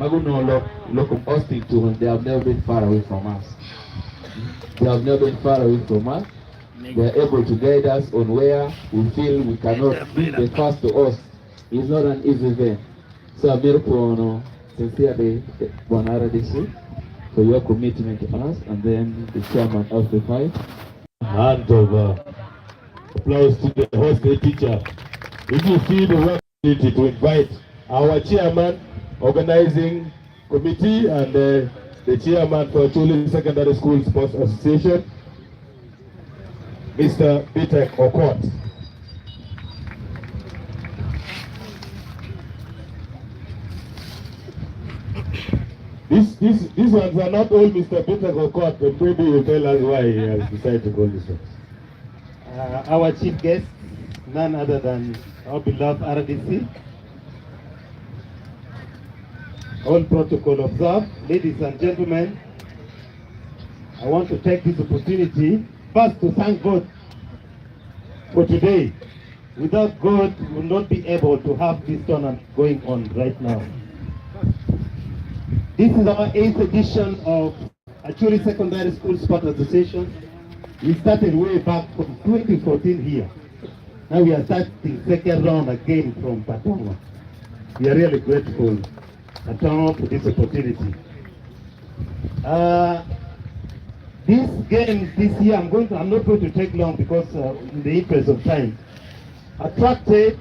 Maguno Locum Austin to they have never been far away from us. They have never been far away from us. They are able to guide us on where we feel we cannot be the first to us. It's not an easy thing. So I'm here sincerely Banyarwanda for your commitment to us, and then the chairman of the fight. Hand of applause to the host teacher. If you feel the opportunity to invite our chairman, organizing committee, and the chairman for Acholi Secondary School Sports Association, Mr. 𝕆𝕡𝕚𝕟𝕚𝕚. These ones are not all Mr. 𝕆𝕚𝕚𝕚, but maybe you tell us why he has decided to call this one. Our chief guest, none other than our beloved RDC. All protocol observed. Ladies and gentlemen, I want to take this opportunity first to thank God for today. Without God, we will not be able to have this tournament going on right now. This is our 8th edition of Acholi Secondary School Sport Association. We started way back from 2014 here. Now we are starting second round again from Batoro. We are really grateful for this opportunity. This game this year, I'm not going to take long because in the interest of time. Attracted,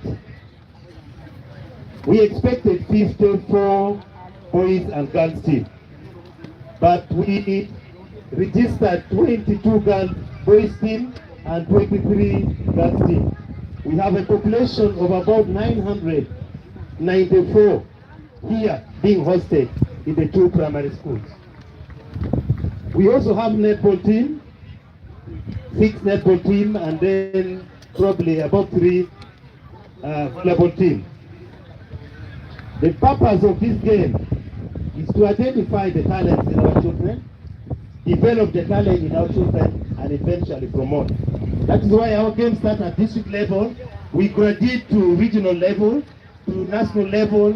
we expected 54 boys and girls team, but we registered 22 boys team and 23 girls team. We have a population of about 994 here being hosted in the 2 primary schools. We also have netball team, 6 netball team, and then probably about 3 volleyball team. The purpose of this game is to identify the talents in our children, develop the talent in our children, and eventually promote. That is why our game starts at district level. We graduate to regional level, to national level,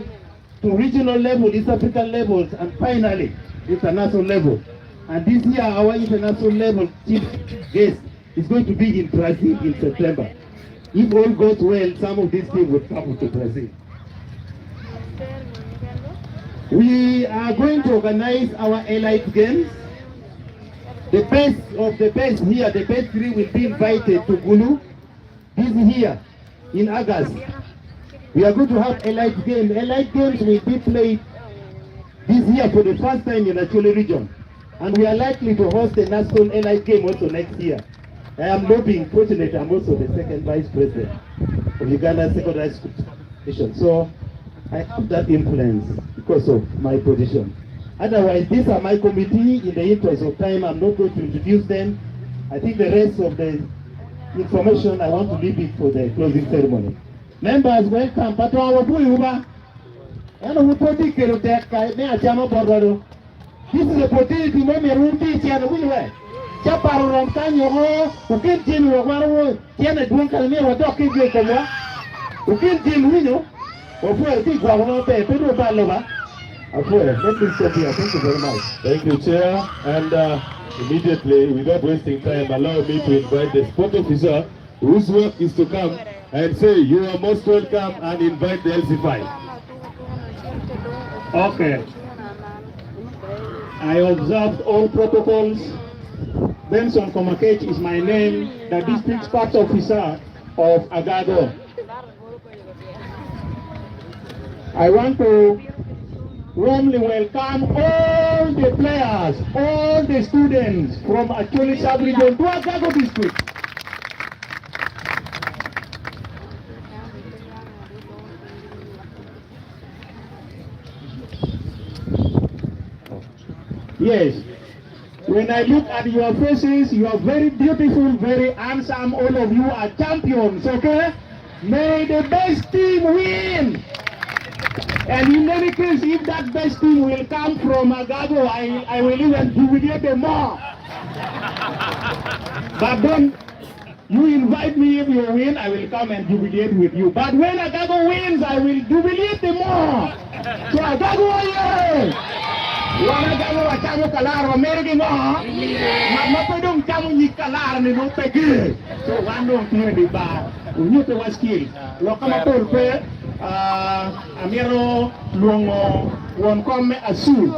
to regional level, East African levels, and finally international level. And this year our international level chief guest is going to be in Brazil in September. If all goes well, some of these teams will travel to Brazil. We are going to organize our elite games. The best of the best here, the best 3 will be invited to Gulu. This here in August. We are going to have elite games. Elite games will be played this year for the first time in Acholi region. And we are likely to host a national elite game also next year. I am not being fortunate, I'm also the second vice president of Uganda Secondary School Association. So I have that influence because of my position. Otherwise, these are my committee. In the interest of time, I'm not going to introduce them. I think the rest of the information, I want to leave it for the closing ceremony. Members, welcome. Batwa Wapuyuba. This is the opportunity to make a room teach and we way. Chaparu Ramkanyo, who can't tell you what Tiana Duncan or Doki Gilcoma, who can't tell you, or for a big one, Pedro Balova. Let me stop here. Thank you very much. Thank you, Chair. And immediately, without wasting time, allow me to invite the sport officer whose work is to come and say, you are most welcome, and invite the LC5. Okay. I observed all protocols. Benson Komakech is my name, the district sports officer of Agado. I want to warmly welcome all the players, all the students from Acholi sub-region to Agado district. Yes, when I look at your faces, you are very beautiful, very handsome. All of you are champions, okay? May the best team win. And in any case, if that best team will come from Agado, I will even jubilate them more. But then, you invite me, if you win, I will come and jubilate with you. But when Agado wins, I will jubilate them more. So Agado, yeah! chamo kalaro mergi ngo ma pa dong chamo ni kalaro ni no pegi so wando tine di ba unyute waskil lo kama tol pe amiro luongo won komme asu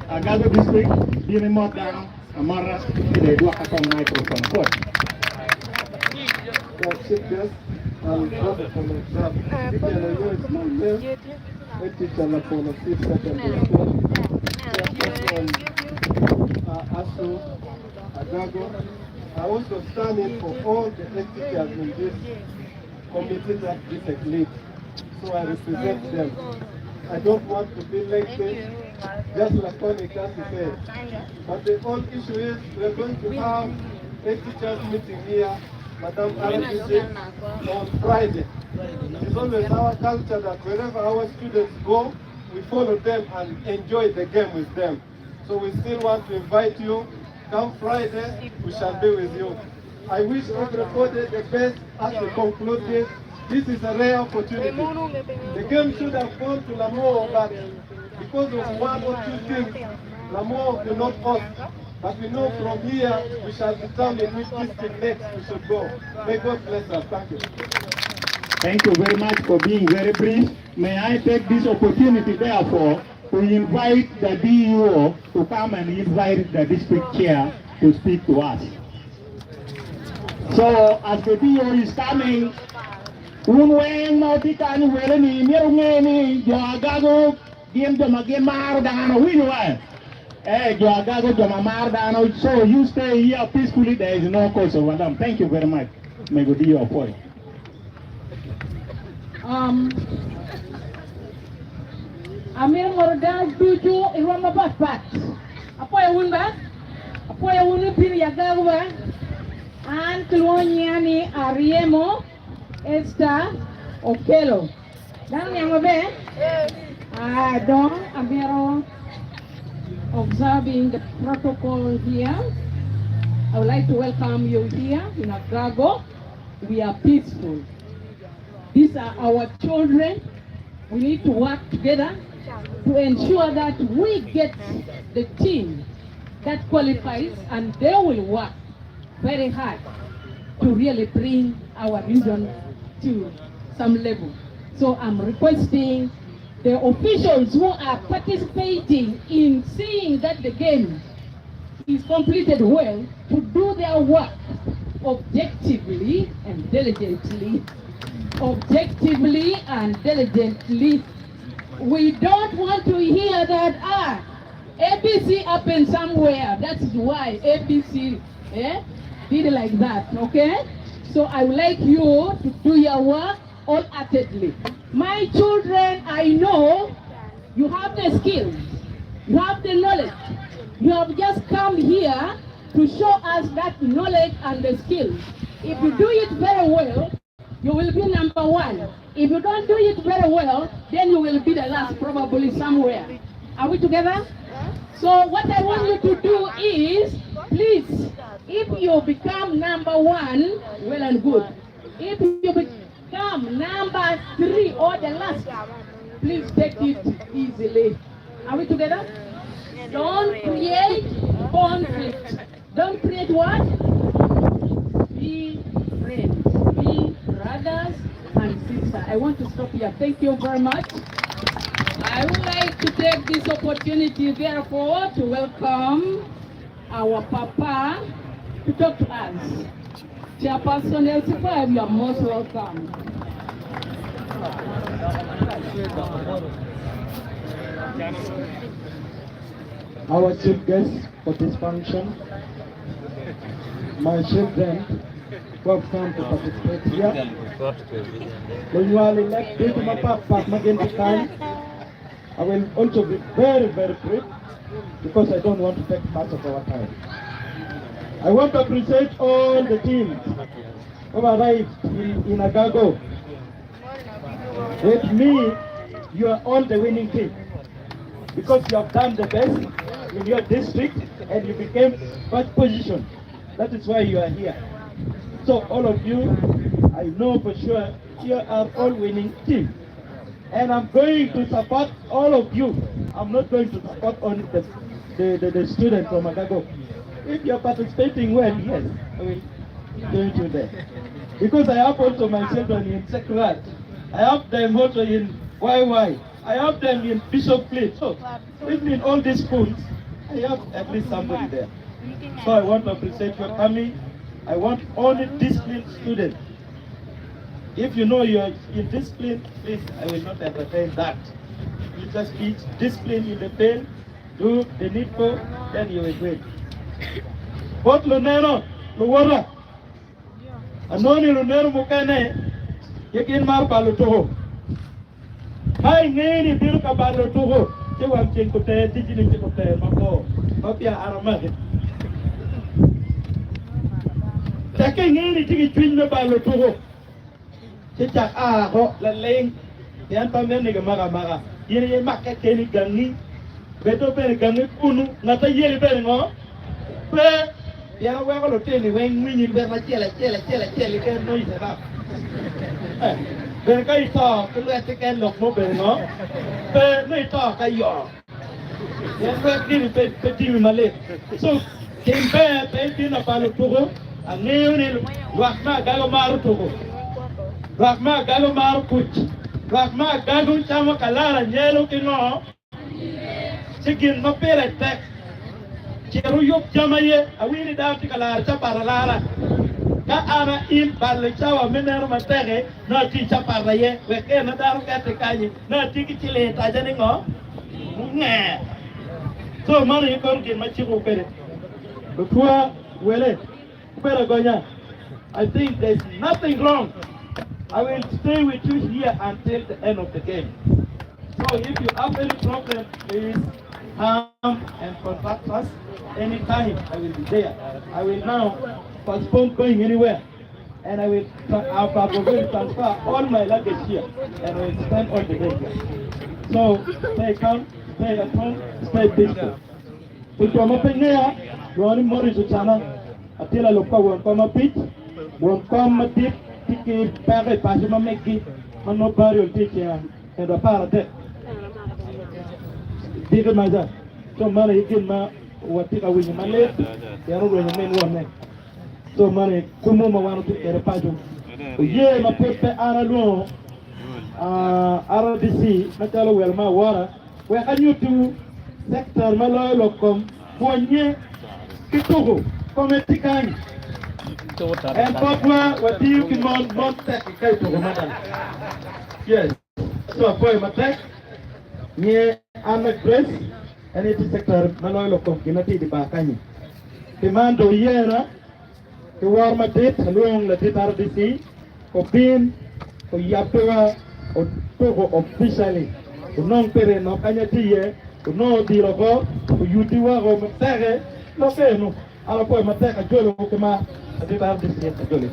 Agago district dine modang amara de dua kakong microphone court I also stand in for all the entities in this committee that this lead, so I represent them. I don't want to be like this, just like Tony Kasi said. But the whole issue is we're going to have a teachers meeting here, Madam Aliba, on Friday. It's always our culture that wherever our students go, we follow them and enjoy the game with them. So we still want to invite you. Come Friday, we shall be with you. I wish everybody the best as we conclude this. This is a rare opportunity. The game should have gone to 𝕵𝕚𝕚, but because of one or two things, 𝕵𝕚𝕚 did not host. But we know from here, we shall determine which district next we should go. May God bless us. Thank you. Thank you very much for being very brief. May I take this opportunity, therefore, to invite the DEO to come and invite the district chair to speak to us. So, as the DEO is coming, unweng nautikani weleni mirungeni joagago game joma Gimara dano winwa joagago joma mar dano. So you stay here peacefully. There is no cause of alarm. Thank you very much. May God be your point. Amir Morgan tuju irwama batpat. Apoya wunda? Apoya wunu piri yagawa? An kluonyani ariemo 𝕆𝕚𝕚𝕚𝕚. Dan yang mabe? Don Amiro observing the protocol here. I would like to welcome you here in Agago. We are peaceful. These are our children. We need to work together to ensure that we get the team that qualifies, and they will work very hard to really bring our region to some level. So I'm requesting the officials who are participating in seeing that the game is completed well to do their work objectively and diligently. Objectively and diligently. We don't want to hear that ABC happened somewhere. That's why ABC did like that, okay? So I would like you to do your work wholeheartedly. My children, I know you have the skills, you have the knowledge. You have just come here to show us that knowledge and the skills. If you do it very well, you will be number one. If you don't do it very well, then you will be the last, probably somewhere. Are we together? So what I want you to do is, please, if you become number one, well and good. If you become number three or the last, please take it easily. Are we together? Don't create conflict. Don't create what? Be friends. Be brothers and sisters. I want to stop here. Thank you very much. I would like to take this opportunity, therefore, to welcome our Papa to talk to us. Chairperson L5, you are most welcome. Our chief guest for this function, my children who have come to participate here. When you are elected to my papa, I will also be very, very brief because I don't want to take much of our time. I want to appreciate all the teams who arrived in Agago. With me, you are all the winning team because you have done the best in your district and you became first position. That is why you are here. So all of you, I know for sure, you are all winning team. And I'm going to support all of you. I'm not going to support only the students from Agago. If you're participating well, yes, I will join you there. Because I have also my children in Sekurat. I have them also in YY. I have them in Bishop Fleet. So, even in all these schools, I have at least somebody there. So I want to appreciate your coming. I want only disciplined students. If you know you're in discipline, please, I will not entertain that. You just be disciplined in the pen, do the needful, then you will win. Both Lunero, Luwara, Anoni Lunero Mukane, you can mark Balutoho. Hi, Nani Biruka Balutoho, you want to take dignity of the Mako, Papia Aramati. Taking anything between the Balutoho. Cicak ho leleng yang pamen ni Gimara mara yiri makke keni gangi beto pe gangi kunu ngata yeli pe ngo pe ya wa ko teni wen mini be ma chela ke no ise ba be kai to ko le te ken lok mo be ngo pe nei to ka yo ya ko ni pe ti mi male so ken pe ti na pa lo to aneu ni wa ma ga lo maru to Rahma galu maru kuch. Rahma galu chama kalara nyelo kino. Sigin no pere tek. Cheru yop jamaye awini dawti kalara chapara lara. Ka ana il balle chawa menero matere no ti chapara ye weke na daru kate kanyi no ti kichile tajani ngo. Nge. So mani yikon kin machiru pere. Before wele pere gonya. I think there's nothing wrong. I will stay with you here until the end of the game. So if you have any problem, please come and contact us anytime. I will be there. I will now postpone going anywhere. And I will transfer all my luggage here. And I will spend all the day here. So stay calm, stay at home, stay peaceful. If you are not there, you are only more to China. Until I look forward to my pitch, won't come deep. Tiki pare pajama meki mano bari tiki and a parade. Did maza. So money again ma watika wini male. Yaro wini men one. So money kumu ma wano tiki ere paju. Ye ma pepe aralo RDC matalo welma wara. Where can you do sector malo lokom ponye kitugo kometikani. And Batwa, what do you can not take a to Ugandan? Yes. So, boy, my tech, near Ahmed Press, and it is sector Maloilo Community, the Bakenyi. The man do Yera, the warm a date, along the RDC, for being, for Yapua, or Togo officially, to non pere no Kanyati, to no Dilogo, to Utiwa, or Matere, no fair, no. I'll put my tech a jolly Okama. I think I have this here, actually.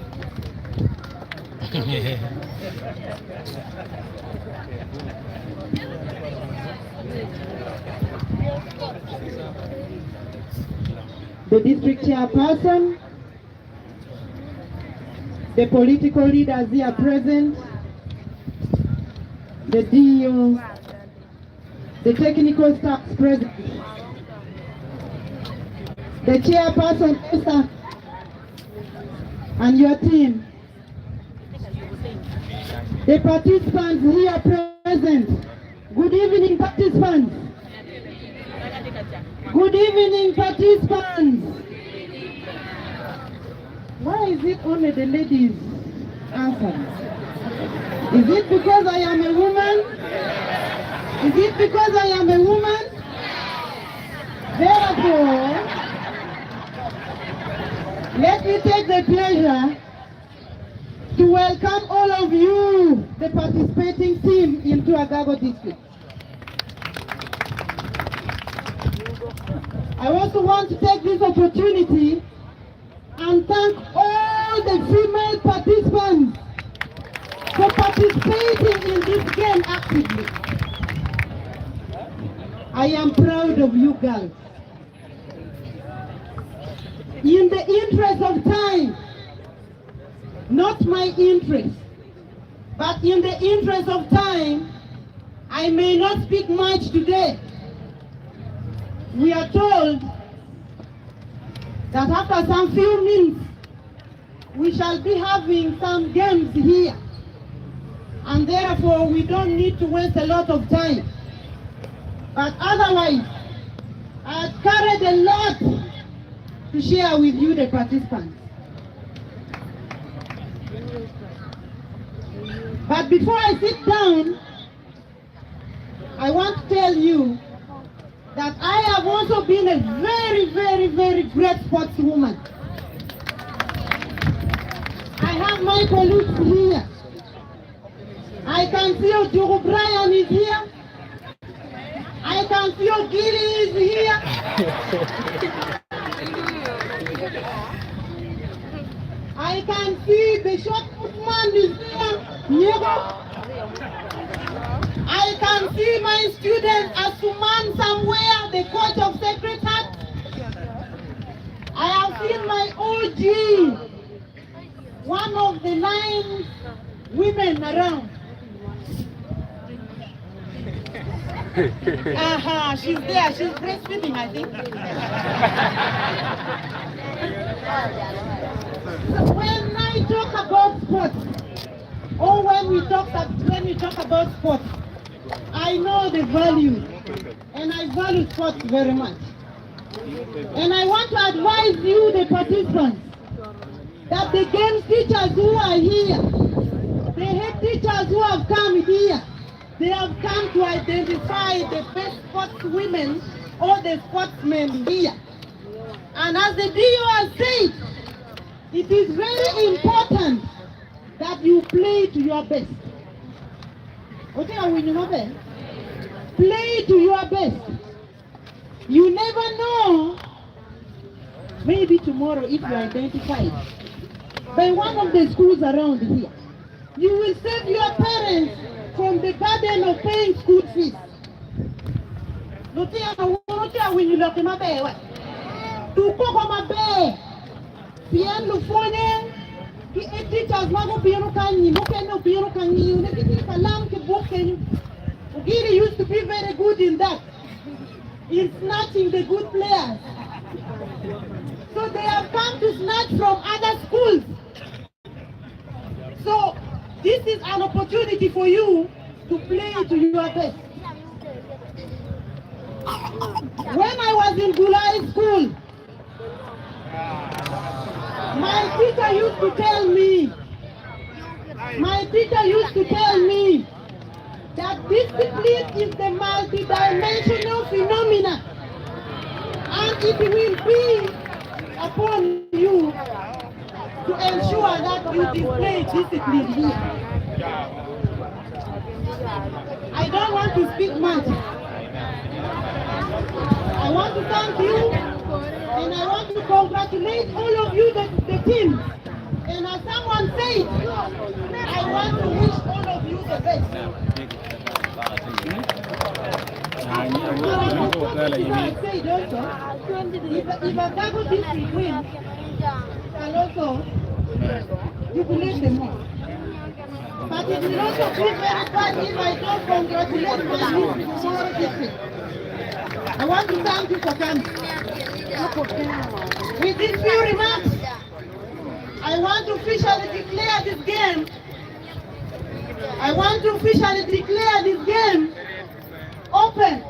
The district chairperson, the political leaders here present, the DEO, the technical staff present, the chairperson, Esther, and your team, the participants here present. Good evening, participants. Good evening, participants. Why is it only the ladies answer? Is it because I am a woman? Is it because I am a woman? Therefore, let me take the pleasure to welcome all of you, the participating team into Agago district. I also want to take this opportunity and thank all the female participants for participating in this game actively. I am proud of you girls. In the interest of time, not my interest, but in the interest of time, I may not speak much today. We are told that after some few minutes, we shall be having some games here. And therefore, we don't need to waste a lot of time. But otherwise, I have carried a lot to share with you, the participants. But before I sit down, I want to tell you that I have also been a very, very, very great sportswoman. I have my colleagues here. I can see Brian is here. I can see Gilly is here. I can see the short man is here. I can see my student Asuman somewhere, the coach of Sacred Heart. I have seen my OG, one of the 9 women around. She's there, she's breastfeeding, I think. When I talk about sports, or when we talk about sports, I know the value, and I value sports very much. And I want to advise you, the participants, that the game teachers who are here, the head teachers who have come here, they have come to identify the best sportswomen or the sportsmen here. And as the DO has said, it is very important that you play to your best. Play to your best. You never know, maybe tomorrow if you identify by one of the schools around here, you will save your parents from the burden of paying school fees. Ugiri used to be very good in that, in snatching the good players. So they have come to snatch from other schools. So this is an opportunity for you to play to your best. When I was in Gulai school, my teacher used to tell me that discipline is the multi-dimensional phenomena, and it will be upon you to ensure that you display discipline here. I don't want to speak much. I want to thank you, and I want to congratulate all of you, the team. And as someone said, I want to wish all of you the best. If a Gago district wins, and also jubilate them more. But it will also be very bad if I don't congratulate my tomorrow district. I want to thank you for coming. With these few remarks, I want to officially declare this game. I want to officially declare this game open.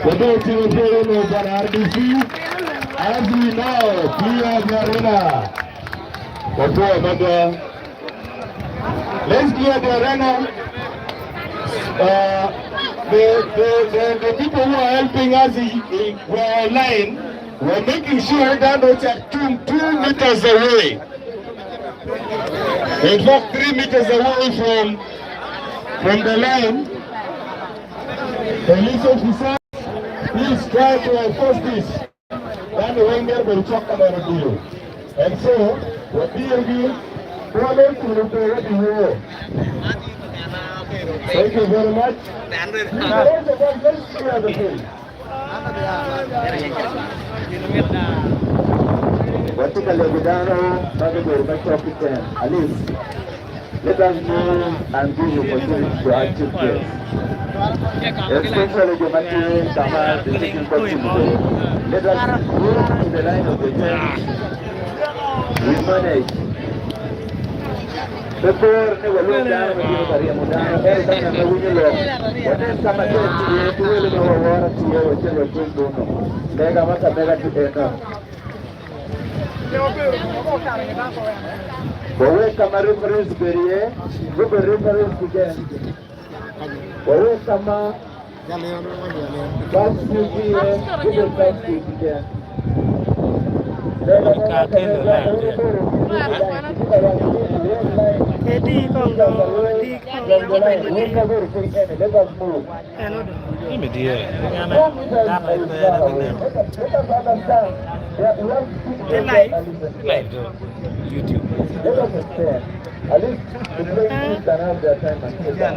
Dodoth will play over RDC as we now clear the arena. Let's clear the arena. The people who are helping us were online. We're making sure that it's at 2 meters away. In fact, 3 meters away from the line. Police officer, please try to enforce this. Then Wenger will talk about it to you. And so, what DLB Thank you very much. Let's clear the field. Vertically Gudano, Bagwere, Chope, Aliba. Let us move and give opportunity to active players. Especially the material Tamar, the taking possible. Let us move to the line of the game. We manage. Before they were looked down with you, Mudano, every time I win you long. What is coming to you to will know what to you, which is a good dono. Mega Mata Mega to enter. Bawe kama reference beriye, gube reference again. Bawe kama first QBye, gube first QB again. YouTube. Let us understand. At least the players can have their time and kill them.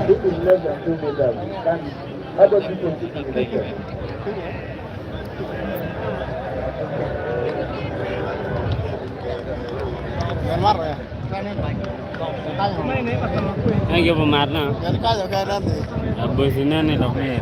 This is less than 2 meters. How about people sitting in the chair? Anh kêu vào mặt nào. Ở bờ dưới này nó mệt.